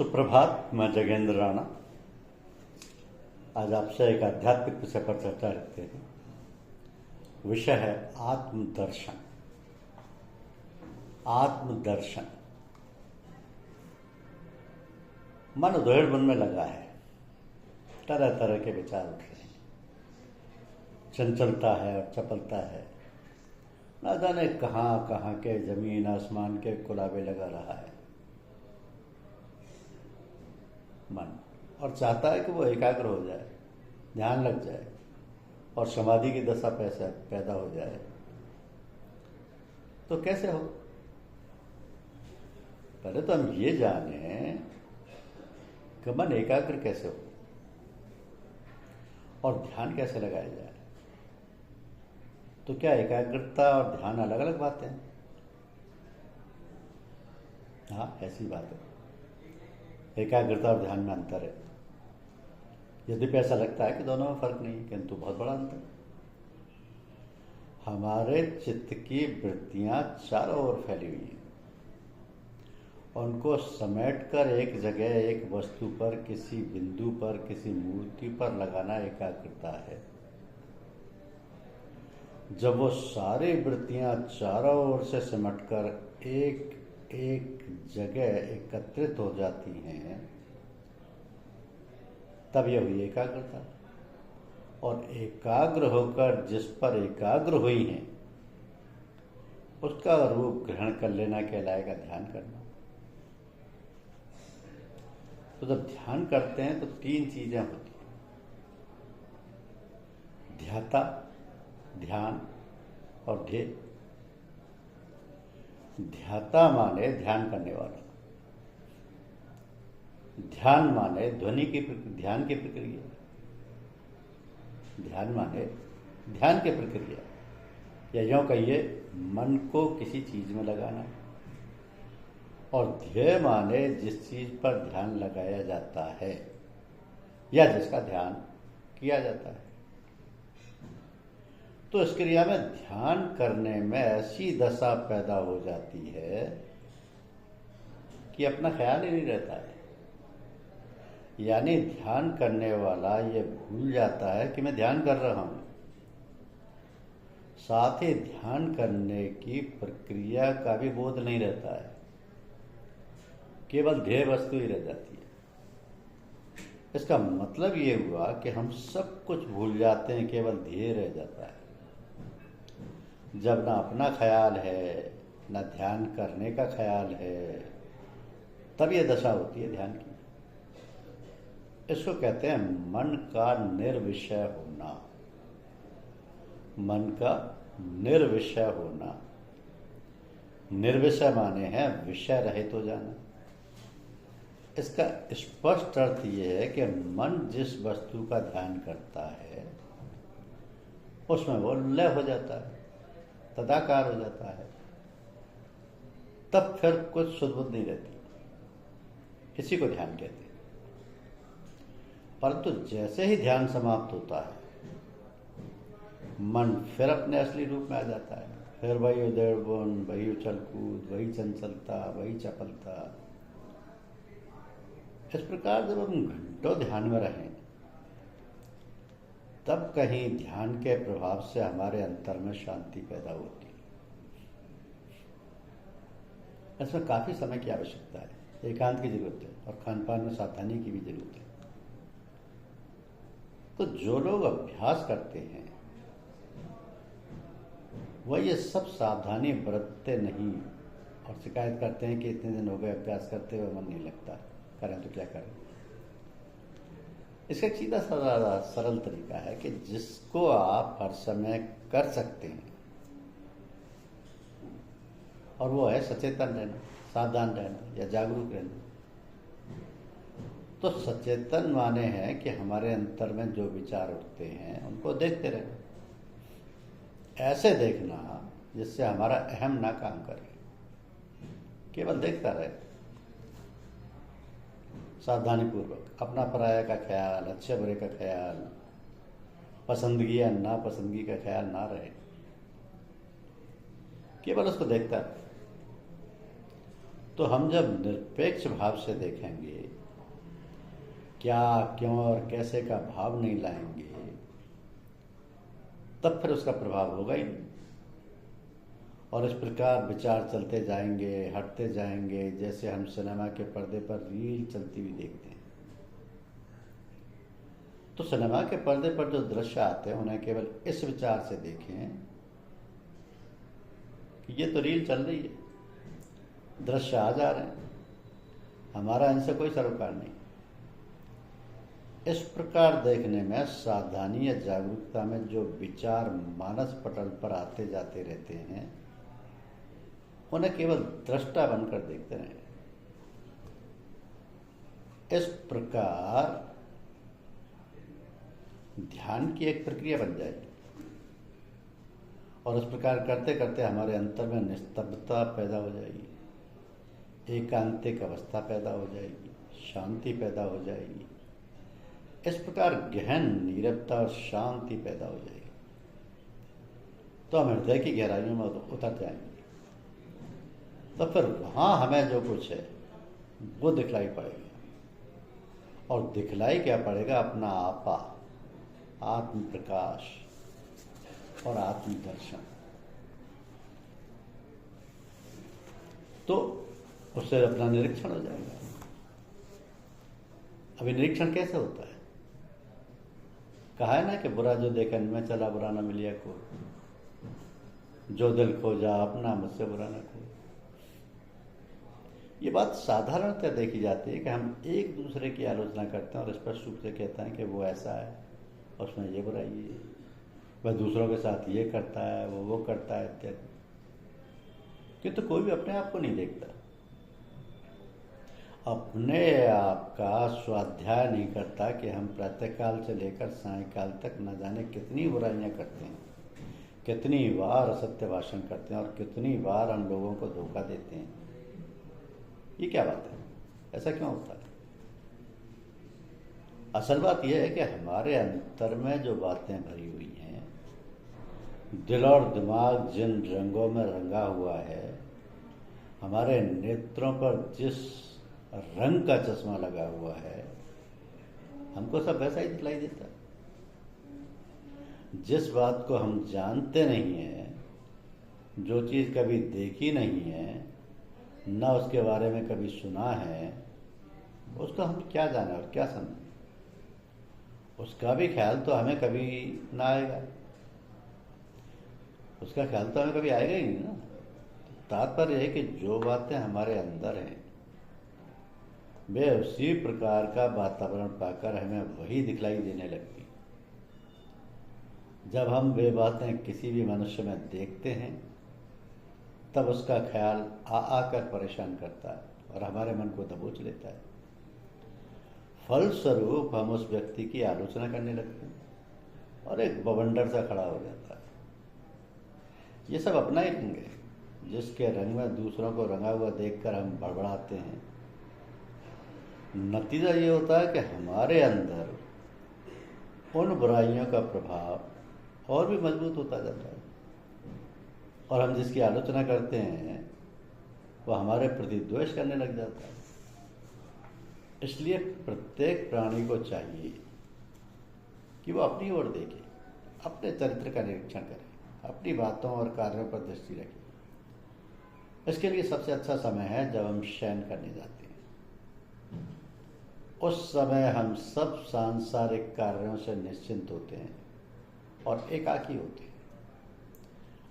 सुप्रभात। मैं जगेंद्र राणा आज आपसे एक आध्यात्मिक विषय पर चर्चा करते हैं। विषय है आत्मदर्शन। आत्मदर्शन मन उधेड़ मन में लगा है, तरह तरह के विचार उठ रहे हैं, चंचलता है और चपलता है। न जाने कहाँ कहाँ के जमीन आसमान के कुलाबे लगा रहा है मन, और चाहता है कि वो एकाग्र हो जाए, ध्यान लग जाए और समाधि की दशा पैदा हो जाए। तो कैसे हो? पहले तो हम ये जाने कि मन एकाग्र कैसे हो और ध्यान कैसे लगाया जाए। तो क्या एकाग्रता और ध्यान अलग अलग बातें हैं? हाँ, ऐसी बात है। एकाग्रता और ध्यान में अंतर है। यद्यपि ऐसा लगता है कि दोनों में फर्क नहीं है, किंतु बहुत बड़ा अंतर है। हमारे चित्त की वृत्तियां चारों ओर फैली हुई हैं। उनको समेटकर एक जगह, एक वस्तु पर, किसी बिंदु पर, किसी मूर्ति पर लगाना एकाग्रता है। जब वो सारी वृत्तियां चारों ओर से सिमटकर एक एक जगह एकत्रित हो जाती हैं, तब यह हुई एकाग्रता। और एकाग्र होकर जिस पर एकाग्र हुई हैं उसका रूप ग्रहण कर लेना कहलाएगा ध्यान करना। तो जब ध्यान करते हैं तो तीन चीजें होती हैं: ध्याता, ध्यान और ध्येय। ध्याता माने ध्यान करने वाला, ध्यान माने ध्यान की प्रक्रिया, ध्यान माने ध्यान की प्रक्रिया, या यूं कहिए मन को किसी चीज में लगाना। और ध्येय माने जिस चीज पर ध्यान लगाया जाता है या जिसका ध्यान किया जाता है। तो इस क्रिया में ध्यान करने में ऐसी दशा पैदा हो जाती है कि अपना ख्याल ही नहीं रहता है। यानी ध्यान करने वाला ये भूल जाता है कि मैं ध्यान कर रहा हूं। साथ ही ध्यान करने की प्रक्रिया का भी बोध नहीं रहता है, केवल ध्येय वस्तु ही रह जाती है। इसका मतलब ये हुआ कि हम सब कुछ भूल जाते हैं, केवल ध्येय रह जाता है। जब ना अपना ख्याल है, ना ध्यान करने का ख्याल है, तब ये दशा होती है ध्यान की। इसको कहते हैं मन का निर्विषय होना। मन का निर्विषय होना। निर्विषय माने है विषय रहित हो जाना। इसका स्पष्ट अर्थ यह है कि मन जिस वस्तु का ध्यान करता है उसमें वो लय हो जाता है, तदाकार हो जाता है। तब फिर कुछ सुध-बुध नहीं रहती। इसी को ध्यान कहते हैं। परंतु जैसे ही ध्यान समाप्त होता है, मन फिर अपने असली रूप में आ जाता है। फिर वही उधेड़-बुन, वही उछल कूद, वही चंचलता, वही चपलता। इस प्रकार जब हम घंटों ध्यान में रहें, तब कहीं ध्यान के प्रभाव से हमारे अंतर में शांति पैदा होती है। इसमें काफी समय की आवश्यकता है, एकांत की जरूरत है और खान पान में सावधानी की भी जरूरत है। तो जो लोग अभ्यास करते हैं वह ये सब सावधानी बरतते नहीं और शिकायत करते हैं कि इतने दिन हो गए अभ्यास करते हुए मन नहीं लगता, करें तो क्या करें। इसका एक सीधा साधा सरल तरीका है कि जिसको आप हर समय कर सकते हैं, और वो है सचेतन रहना, सावधान रहना या जागरूक रहना। तो सचेतन माने हैं कि हमारे अंतर में जो विचार उठते हैं उनको देखते रहना। ऐसे देखना जिससे हमारा अहम ना काम करे, केवल देखता रहे, सावधानी पूर्वक। अपना पराया का ख्याल, अच्छे बुरे का ख्याल, पसंदगी या नापसंदगी का ख्याल ना रहे, केवल उसको देखता रहे। तो हम जब निरपेक्ष भाव से देखेंगे क्या, क्यों और कैसे का भाव नहीं लाएंगे, तब फिर उसका प्रभाव होगा ही नहीं। और इस प्रकार विचार चलते जाएंगे, हटते जाएंगे, जैसे हम सिनेमा के पर्दे पर रील चलती हुई देखते हैं। तो सिनेमा के पर्दे पर जो दृश्य आते हैं उन्हें केवल इस विचार से देखें कि ये तो रील चल रही है, दृश्य आ जा रहे हैं, हमारा इनसे कोई सरोकार नहीं। इस प्रकार देखने में सावधानी या जागरूकता में जो विचार मानस पटल पर आते जाते रहते हैं उन्हें केवल दृष्टा बनकर देखते रहें। इस प्रकार ध्यान की एक प्रक्रिया बन जाएगी और इस प्रकार करते करते हमारे अंतर में निस्तब्धता पैदा हो जाएगी, एकांतिक अवस्था पैदा हो जाएगी, शांति पैदा हो जाएगी। इस प्रकार गहन नीरवता और शांति पैदा हो जाएगी। तो हम हृदय की गहराइयों में उतर जाएंगे। तो फिर वहां हमें जो कुछ है वो दिखलाई पड़ेगा। और दिखलाई क्या पड़ेगा? अपना आपा, आत्म प्रकाश और आत्म दर्शन। तो उससे अपना निरीक्षण हो जाएगा। अभी निरीक्षण कैसे होता है? कहा है ना कि बुरा जो देखे में चला बुरा न मिलिया को, जो दिल खोजा अपना मुझसे बुरा न को। ये बात साधारणतः देखी जाती है कि हम एक दूसरे की आलोचना करते हैं और स्पष्ट रूप से कहते हैं कि वो ऐसा है और उसमें ये बुराई है, वह दूसरों के साथ ये करता है, वो करता है इत्यादि। किंतु कोई भी अपने आप को नहीं देखता, अपने आप का स्वाध्याय नहीं करता कि हम प्रातःकाल से लेकर सायंकाल तक न जाने कितनी बुराइयां करते हैं, कितनी बार असत्य भाषण करते हैं और कितनी बार हम लोगों को धोखा देते हैं। ये क्या बात है? ऐसा क्यों होता है? असल बात यह है कि हमारे अंतर में जो बातें भरी हुई हैं, दिल और दिमाग जिन रंगों में रंगा हुआ है, हमारे नेत्रों पर जिस रंग का चश्मा लगा हुआ है, हमको सब वैसा ही दिखलाई देता है। जिस बात को हम जानते नहीं हैं, जो चीज़ कभी देखी नहीं है, न उसके बारे में कभी सुना है, उसको हम क्या जाने और क्या समझें? उसका भी ख्याल तो हमें कभी ना आएगा, उसका ख्याल तो हमें कभी आएगा ही नहीं ना। तात्पर्य है कि जो बातें हमारे अंदर हैं वे उसी प्रकार का वातावरण पाकर हमें वही दिखलाई देने लगती। जब हम वे बातें किसी भी मनुष्य में देखते हैं तब उसका ख्याल आकर परेशान करता है और हमारे मन को दबोच लेता है। फलस्वरूप हम उस व्यक्ति की आलोचना करने लगते हैं और एक बवंडर सा खड़ा हो जाता है। ये सब अपना ही रंग है, जिसके रंग में दूसरों को रंगा हुआ देखकर हम बड़बड़ाते हैं। नतीजा ये होता है कि हमारे अंदर उन बुराइयों का प्रभाव और भी मजबूत होता जाता है और हम जिसकी आलोचना करते हैं वह हमारे प्रति द्वेष करने लग जाता है। इसलिए प्रत्येक प्राणी को चाहिए कि वो अपनी ओर देखे, अपने चरित्र का निरीक्षण करे, अपनी बातों और कार्यों पर दृष्टि रखे। इसके लिए सबसे अच्छा समय है जब हम शयन करने जाते हैं। उस समय हम सब सांसारिक कार्यों से निश्चिंत होते हैं और एकाकी होते हैं।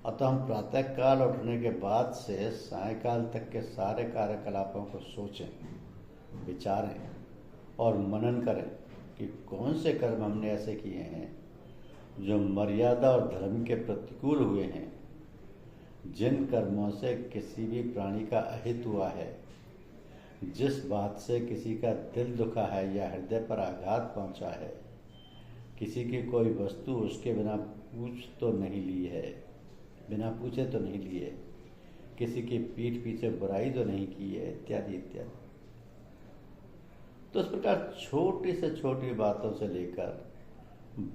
अतः हम प्रातःकाल उठने के बाद से सायंकाल तक के सारे कार्यकलापों को सोचें, विचारें और मनन करें कि कौन से कर्म हमने ऐसे किए हैं जो मर्यादा और धर्म के प्रतिकूल हुए हैं, जिन कर्मों से किसी भी प्राणी का अहित हुआ है, जिस बात से किसी का दिल दुखा है या हृदय पर आघात पहुंचा है, किसी की कोई वस्तु उसके बिना पूछे तो नहीं ली है, किसी की पीठ पीछे बुराई तो नहीं की है, इत्यादि इत्यादि। तो इस प्रकार छोटी से छोटी बातों से लेकर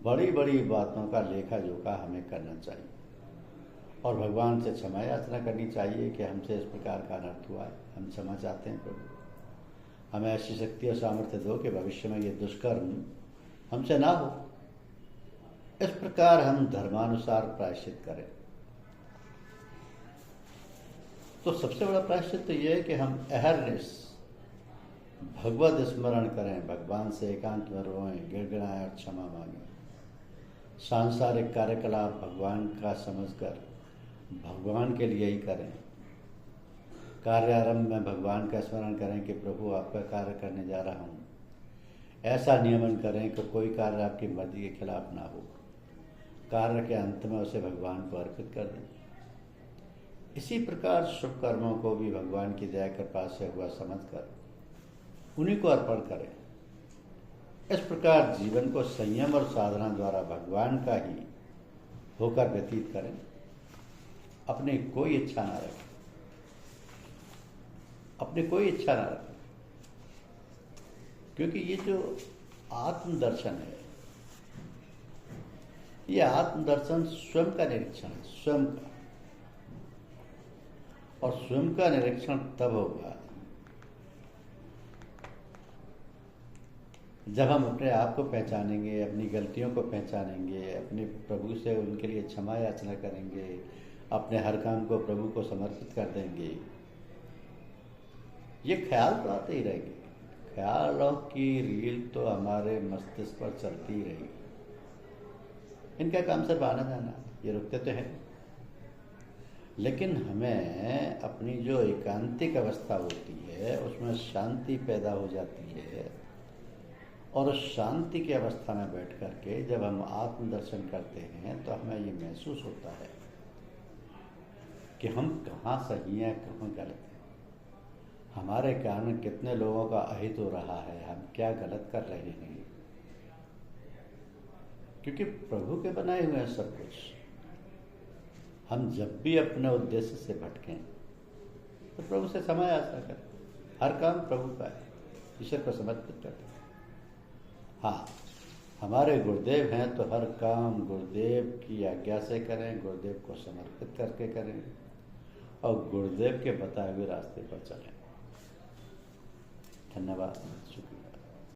बड़ी बड़ी बातों का लेखा जोखा हमें करना चाहिए और भगवान से क्षमा याचना करनी चाहिए कि हमसे इस प्रकार का अनर्थ हुआ है, हम क्षमा चाहते हैं प्रभु, हमें ऐसी शक्ति और सामर्थ्य दो कि भविष्य में ये दुष्कर्म हमसे ना हो। इस प्रकार हम धर्मानुसार प्रायश्चित करें। तो सबसे बड़ा प्रायश्चित तो ये है कि हम अहरनिश भगवत स्मरण करें, भगवान से एकांत में रोएं, गिड़गिड़ाएं और क्षमा मांगें। सांसारिक कार्यकलाप भगवान का समझकर भगवान के लिए ही करें। कार्यारंभ में भगवान का स्मरण करें कि प्रभु आपका कार्य करने जा रहा हूँ। ऐसा नियमन करें कि कोई कार्य आपकी मर्जी के खिलाफ ना हो। कार्य के अंत में उसे भगवान को अर्पित कर दें। इसी प्रकार शुभ कर्मों को भी भगवान की दया कृपा से हुआ समझकर उन्हीं को अर्पण करें। इस प्रकार जीवन को संयम और साधना द्वारा भगवान का ही होकर व्यतीत करें। अपनी कोई इच्छा ना रखें, अपनी कोई इच्छा ना रखें, क्योंकि ये जो आत्मदर्शन है, ये आत्मदर्शन स्वयं का निरीक्षण है, स्वयं का। और स्वयं का निरीक्षण तब होगा जब हम अपने आप को पहचानेंगे, अपनी गलतियों को पहचानेंगे, अपने प्रभु से उनके लिए क्षमा याचना करेंगे, अपने हर काम को प्रभु को समर्पित कर देंगे। ये ख्याल तो आते ही रहेंगे, ख्यालों की रील तो हमारे मस्तिष्क पर चलती ही रहेगी। इनका काम सिर्फ आना जाना, ये रुकते तो हैं। लेकिन हमें अपनी जो एकांतिक अवस्था होती है उसमें शांति पैदा हो जाती है, और उस शांति की अवस्था में बैठ करके जब हम आत्मदर्शन करते हैं तो हमें ये महसूस होता है कि हम कहाँ सही हैं, कहाँ गलत हैं, हमारे कारण कितने लोगों का अहित हो रहा है, हम क्या गलत कर रहे हैं। क्योंकि प्रभु के बनाए हुए हैं सब कुछ। हम जब भी अपने उद्देश्य से भटकें तो प्रभु से क्षमा याचना करें। हर काम प्रभु का है, ईश्वर को समर्पित करते हैं। हाँ, हमारे गुरुदेव हैं तो हर काम गुरुदेव की आज्ञा से करें, गुरुदेव को समर्पित करके करें और गुरुदेव के बताए हुए रास्ते पर चलें। धन्यवाद, शुक्रिया।